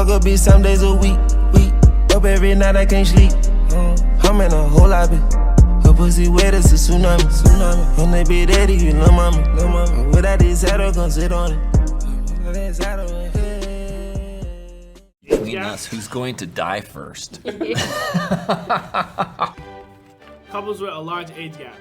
Fuck a bitch some days a week. Up every night I can't sleep. I'm in a whole lobby. Her pussy wet as a tsunami. On that big daddy, you lil' mama. Without this saddle, gon' sit on it. Between us, who's going to die first? Couples with a large age gap.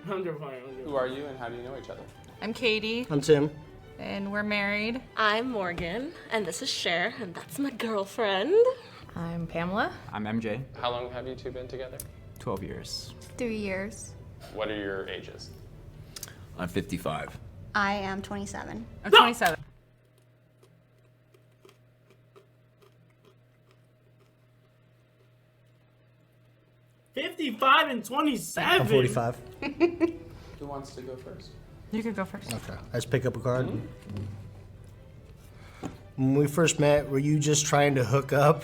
Who are you and how do you know each other? I'm Katie. I'm Tim. And we're married. I'm Morgan, and this is Cher, and that's my girlfriend. I'm Pamela. I'm MJ. How long have you two been together? 12 years. 3 years. What are your ages? I'm 55. I am 27. I'm 27. $55 and 27. I'm 45. Who wants to go first? You could go first. Okay, let's pick up a card. When we first met, were you just trying to hook up?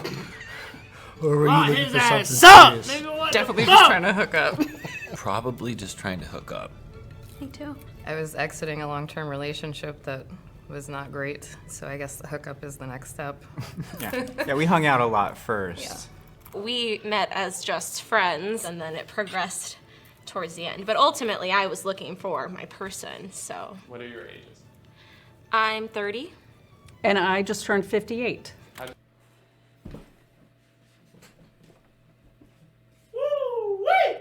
Or were you looking for something serious? Definitely just trying to hook up. Probably just trying to hook up. Me too. I was exiting a long-term relationship that was not great, so I guess the hookup is the next step. Yeah, we hung out a lot first. Yeah. We met as just friends, and then it progressed towards the end. But ultimately, I was looking for my person, so. What are your ages? I'm 30. And I just turned 58. Woo-wee!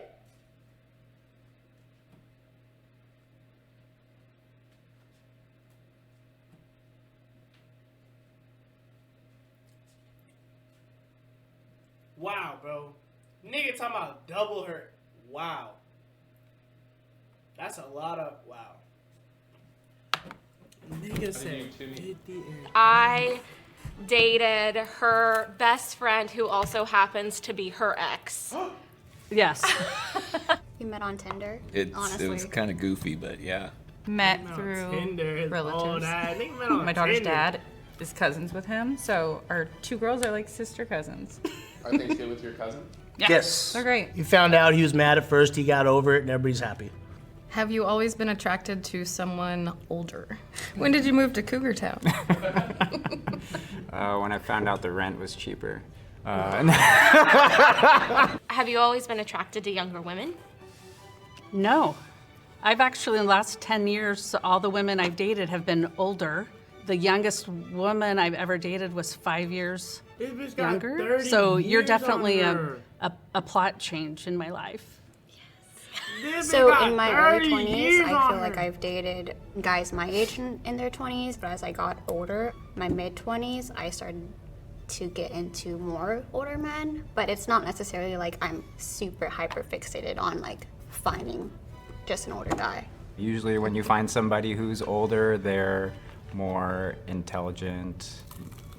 Wow, bro. Nigga talking about double her. Wow. That's a lot of wow. Nigga said 50 and I dated her best friend, who also happens to be her ex. Yes. We met on Tinder. It honestly. was kind of goofy, but yeah. Met on through Tinder is all relatives. that. Nigga met on My daughter's Tinder. dad is cousins with him, so our two girls are like sister cousins. Are things good with your cousin? Yeah, Yes. they're great. He found out he was mad at first, he got over it, and everybody's happy. Have you always been attracted to someone older? When did you move to Cougar Town? When I found out the rent was cheaper. Have you always been attracted to younger women? No. I've actually, in the last 10 years, all the women I've dated have been older. The youngest woman I've ever dated was 5 years This bitch got younger. 30 So you're years definitely on her. a plot change in my life. This bitch So got in my early 30 20s, years I on feel like her. I've dated guys my age in their 20s, but as I got older, my mid 20s, I started to get into more older men. But it's not necessarily like I'm super hyper fixated on like finding just an older guy. Usually when you find somebody who's older, they're more intelligent,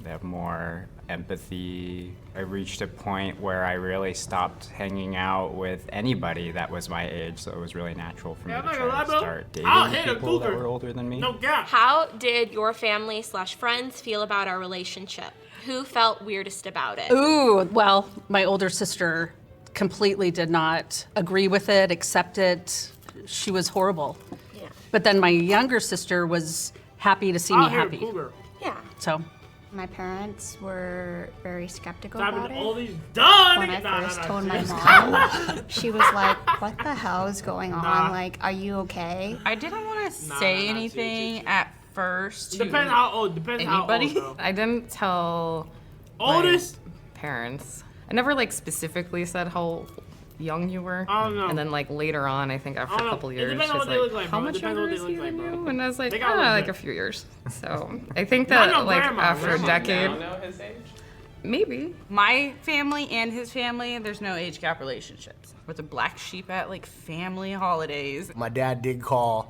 they have more empathy. I reached a point where I really stopped hanging out with anybody that was my age, so it was really natural for me Yeah, to I'm not gonna try lie, to bro. start I'll dating hit a people that cougar. were older than me. No gap. How did your family/friends feel about our relationship? Who felt weirdest about it? Ooh, well, my older sister completely did not agree with it, accept it. She was horrible. Yeah. But then my younger sister was happy to see I'll me hit a happy. cougar. Yeah. So My parents were very skeptical Time about to it. all these done. When I nigga. Nah, first nah, told nah, my serious. mom, she was like, what the hell is going on? Nah. Like, are you okay? I didn't want to Nah, say nah, anything seriously. at first. to Depends how old. Depends anybody. how old. Though. I didn't tell Oldest. my parents. I never like specifically said how young you were. I don't know. And then like later on, I think after I don't a know. couple It years, depends on she's what they look like, like, how bro. It much depends younger on what is they he look than like, you? bro. And I was like, They gotta look like good. a few years. So I think I that know like grandma, after a grandma. decade, Now know his age? maybe. My family and his family, there's no age gap relationships. We're the black sheep at like family holidays. My dad did call.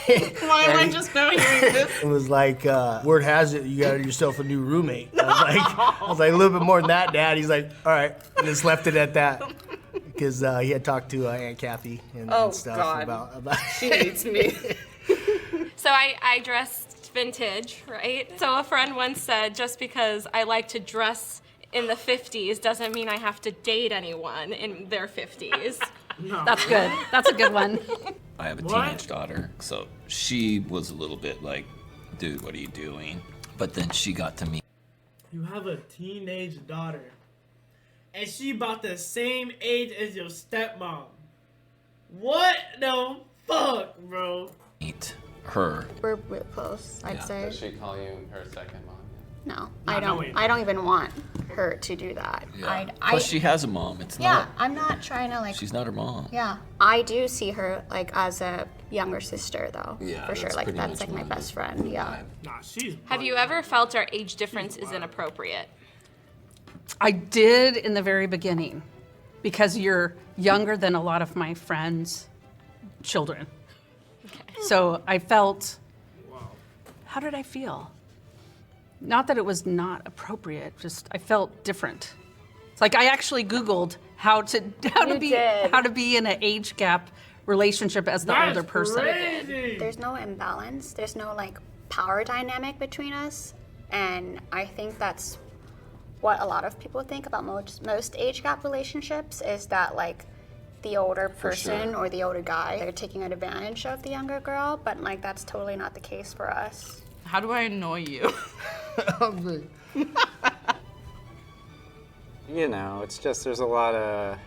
Why am I just now hearing this? It was like, word has it, you got yourself a new roommate. I was like, a little bit more than that, Dad. He's like, all right, and just left it at that. Because he had talked to Aunt Kathy and stuff God. about She hates me. So I dressed vintage, right? So a friend once said, just because I like to dress in the 50s doesn't mean I have to date anyone in their 50s. that's good. That's a good one. I have a What? teenage daughter, so she was a little bit like dude, what are you doing? But then she got to me. You have a teenage daughter, and she about the same age as your stepmom. What the fuck, bro? Meet her. We're real close, I'd say. Does she call you her second mom? No, Not I knowing. don't even want her to do that. Yeah. Plus, she has a mom. It's yeah, not. I'm not trying to like. She's not her mom. Yeah, I do see her like as a younger sister though. Yeah, for sure. that's Like pretty that's much like my what it best is. friend. Yeah. Nah, she's. Have you ever felt our age difference is inappropriate? I did in the very beginning because you're younger than a lot of my friends' children. So I felt, how did I feel? Not that it was not appropriate, just I felt different. It's like I actually Googled how to be in an age gap relationship as the older person. There's no imbalance. There's no like power dynamic between us, and I think that's what a lot of people think about most age gap relationships is that like the older person or the older guy, they're taking advantage of the younger girl, but like that's totally not the case for us. How do I annoy you? You know, it's just there's a lot of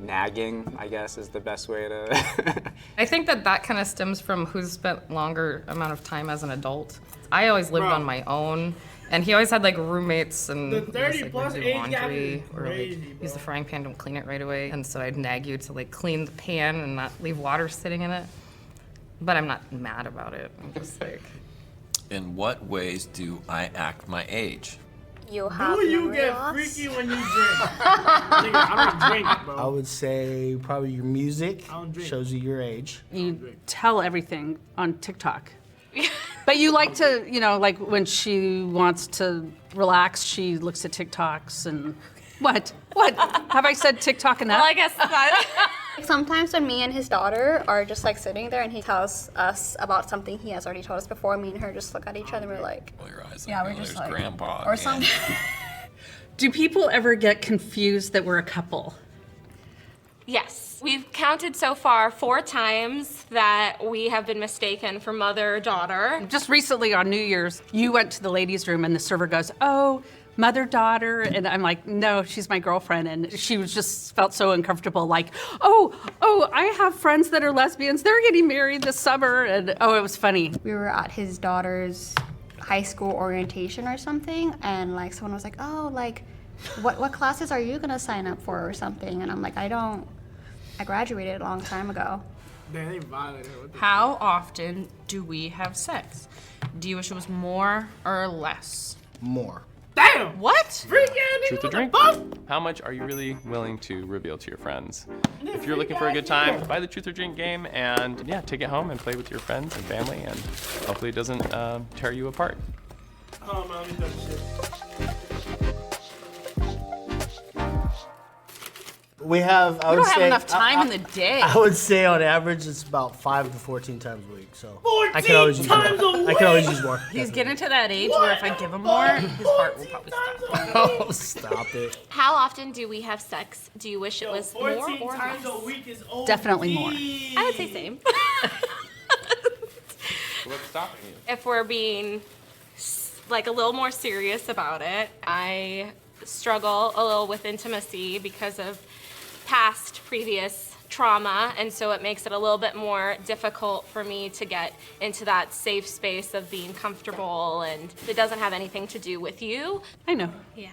nagging, I guess, is the best way to. I think that kind of stems from who's spent longer amount of time as an adult. I always lived on my own, and he always had like roommates and The he 30 would, plus do age gap laundry is or crazy, like use the frying pan to clean it right away. And so I'd nag you to like clean the pan and not leave water sitting in it. But I'm not mad about it. I'm just like. In what ways do I act my age? You have Do you memory get loss? freaky when you drink? Nigga, I don't drink, bro. I would say probably your music I don't drink. shows you your age. You tell everything on TikTok. But you like to, you know, like when she wants to relax, she looks at TikToks and what? What? Have I said TikTok enough? Well, I guess not. Sometimes when me and his daughter are just like sitting there and he tells us about something he has already told us before, me and her just look at each other and we're like, Roll your eyes. yeah, like, we're oh, just there's like, grandpa or again. something. Do people ever get confused that we're a couple? Yes. We've counted so far 4 times that we have been mistaken for mother-daughter. Just recently on New Year's, you went to the ladies' room and the server goes, "Oh, mother-daughter," and I'm like, "No, she's my girlfriend," and she was just felt so uncomfortable, like, oh, I have friends that are lesbians, they're getting married this summer," and oh, it was funny. We were at his daughter's high school orientation or something, and like someone was like, "Oh, like, what classes are you gonna sign up for or something?" And I'm like, I graduated a long time ago. Man, they violated her. What the How often do we have sex? Do you wish it was more or less? More. Damn! What? Freak ass Truth or nigga, drink? what the fuck? How much are you really willing to reveal to your friends? If you're looking for a good time, buy the Truth or Drink game and yeah, take it home and play with your friends and family, and hopefully it doesn't tear you apart. Oh, man, let me touch shit. We have. I We would don't have say, enough time in the day. I would say on average it's about 5 to 14 times a week. So 14 I can always use more. times a I can always week? use more. He's getting to that age where if I give him more, his heart will probably stop. Oh, stop it. How often do we have sex? Do you wish it was more 14 or times less? a week is OD. Definitely more. I would say same. What's stopping you? If we're being like a little more serious about it, I struggle a little with intimacy because of previous trauma, and so it makes it a little bit more difficult for me to get into that safe space of being comfortable, and it doesn't have anything to do with you. I know. Yeah.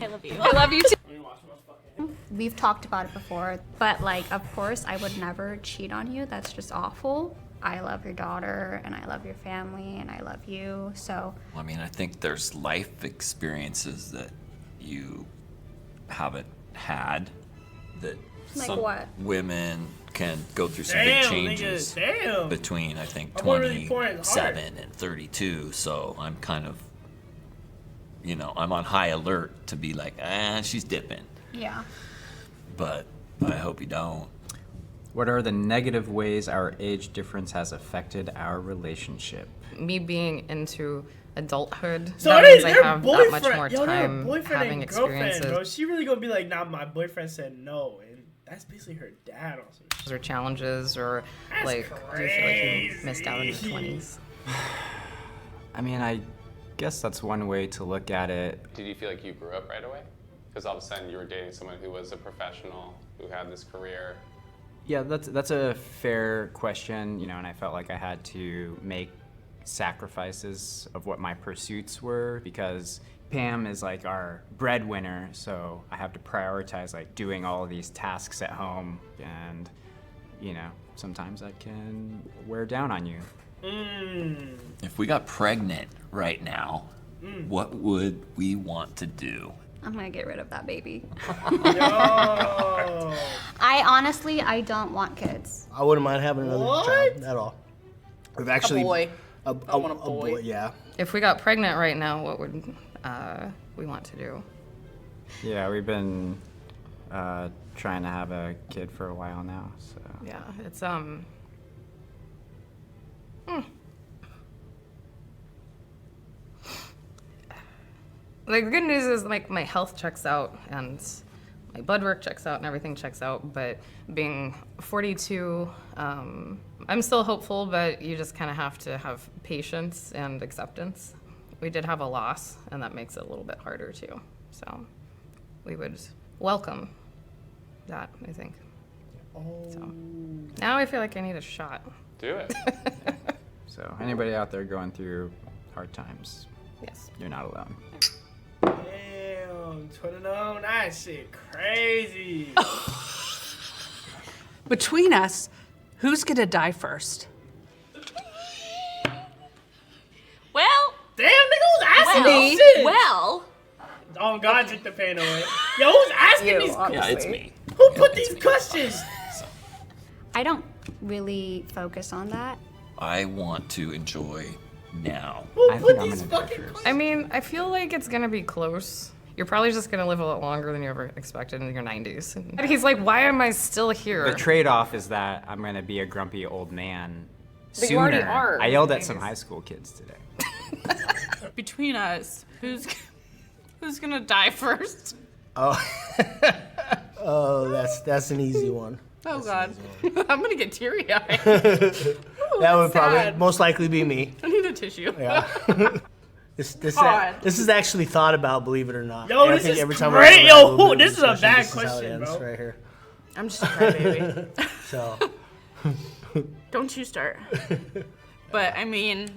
I love you. I love you too. We've talked about it before, but like, of course, I would never cheat on you. That's just awful. I love your daughter, and I love your family, and I love you, so. I mean, I think there's life experiences that you haven't had that Like some what? women can go through some Damn, big changes nigga, damn. between, I think, I wasn't really pouring his heart. 27 and 32. So I'm kind of, I'm on high alert to be like, she's dipping. Yeah. But I hope you don't. What are the negative ways our age difference has affected our relationship? Me being into adulthood, So that it means is I their have boyfriend. that much more Yo, their time boyfriend having and girlfriend, experiences. bro. She really gonna be like, nah, my boyfriend said no, and that's basically her dad on some shit. Or challenges, or That's like, do you feel like you missed out on your crazy. 20s? I mean, I guess that's one way to look at it. Did you feel like you grew up right away? Because all of a sudden you were dating someone who was a professional, who had this career. Yeah, that's a fair question, you know, and I felt like I had to make sacrifices of what my pursuits were because Pam is like our breadwinner, so I have to prioritize like doing all of these tasks at home, and you know, sometimes that can wear down on you. If we got pregnant right now, what would we want to do? I'm gonna get rid of that baby. Yo. I don't want kids. I wouldn't mind having another What? child at all. We've actually A boy. I want a boy. Yeah. If we got pregnant right now, what would we want to do? Yeah, we've been trying to have a kid for a while now, so. Yeah, it's Like, the good news is, like, my health checks out and my blood work checks out and everything checks out, but being 42, I'm still hopeful, but you just kind of have to have patience and acceptance. We did have a loss, and that makes it a little bit harder, too. So we would welcome that, I think. So now I feel like I need a shot. Do it. So anybody out there going through hard times, Yes. you're not alone. Damn, 29, that shit crazy. Between us, who's gonna die first? Well, Damn, nigga, who's asking well, this shit? well. Oh, God, take the pain away. Yo, who's asking these questions? Yeah, it's me. Who put these questions? I don't really focus on that. I want to enjoy now. Who I put think I'm these gonna die fucking first. questions? I mean, I feel like it's gonna be close. You're probably just gonna live a lot longer than you ever expected in your 90s. And he's like, why am I still here? The trade-off is that I'm gonna be a grumpy old man But sooner. you already are. I yelled at some high school kids today. Between us, who's gonna die first? Oh, that's an easy one. Oh God, I'm gonna get teary-eyed. That would probably sad. most likely be me. I need a tissue. Yeah. This God. is actually thought about, believe it or not. Yo, And I this think is every time great. I Yo, go this is a bad this is how it question, ends, bro. right here. I'm just a crybaby. So Don't you start. But I mean,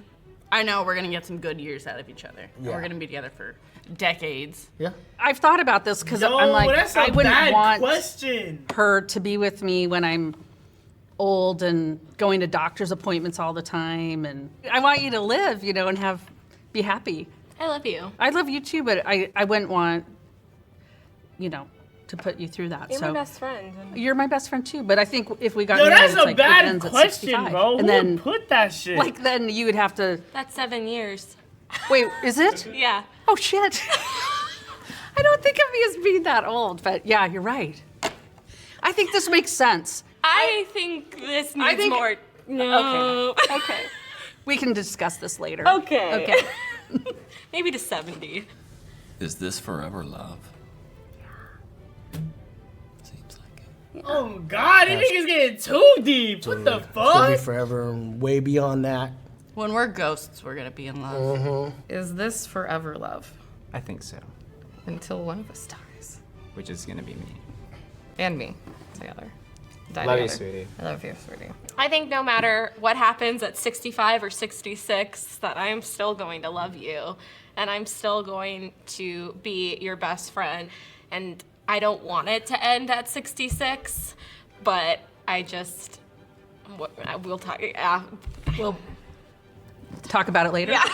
I know we're gonna get some good years out of each other. And Yeah. we're gonna be together for decades. yeah. I've thought about this because Yo, I'm like, that's a I wouldn't bad want question. her to be with me when I'm old and going to doctor's appointments all the time. And I want you to live, you know, and be happy. I love you. I love you too, but I wouldn't want, you know, to put you through that. You're so my best friend. you're my best friend too. But I think if we got Yo, married, that's it's a like, it bad ends at question, 65. bro. Who And then, put that shit? like, then you would have to. That's 7 years. Wait, is it? Yeah. Oh shit! I don't think of me as being that old, but yeah, you're right. I think this makes sense. I think this needs think- more. No. Okay. We can discuss this later. Okay. Okay. Maybe to 70. Is this forever love? Seems like it. Oh God, these niggas getting too deep. What the Could be fuck? forever and way beyond that. When we're ghosts, we're gonna be in love. Is this forever love? I think so, Until one of us dies. which is gonna be me. And me. Together. Die Love you, together. sweetie. I love you, sweetie. I think no matter what happens at 65 or 66, that I am still going to love you. And I'm still going to be your best friend. And I don't want it to end at 66, but I just, we'll talk, yeah. We'll talk about it later. Yeah.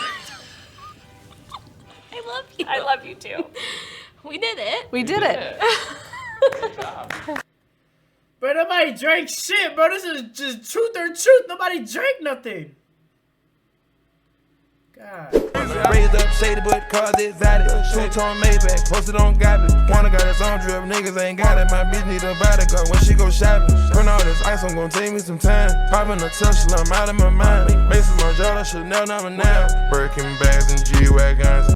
I love you. I love you too. We did it. We did it. Bro, nobody drank shit, bro. This is just truth or truth. Nobody drank nothing. God. Raised up, shady, but cars exotic. Two-tone Maybach, posted on garbage. Wanna got his own drip, niggas ain't got it. My bitch need a bodyguard when she go shopping. Burn all this ice, I'm gon' take me some time. Poppin' a Tesla, I'm out of my mind. Mason Margiela, Chanel, number 9. Birkin bags and G-Wagons.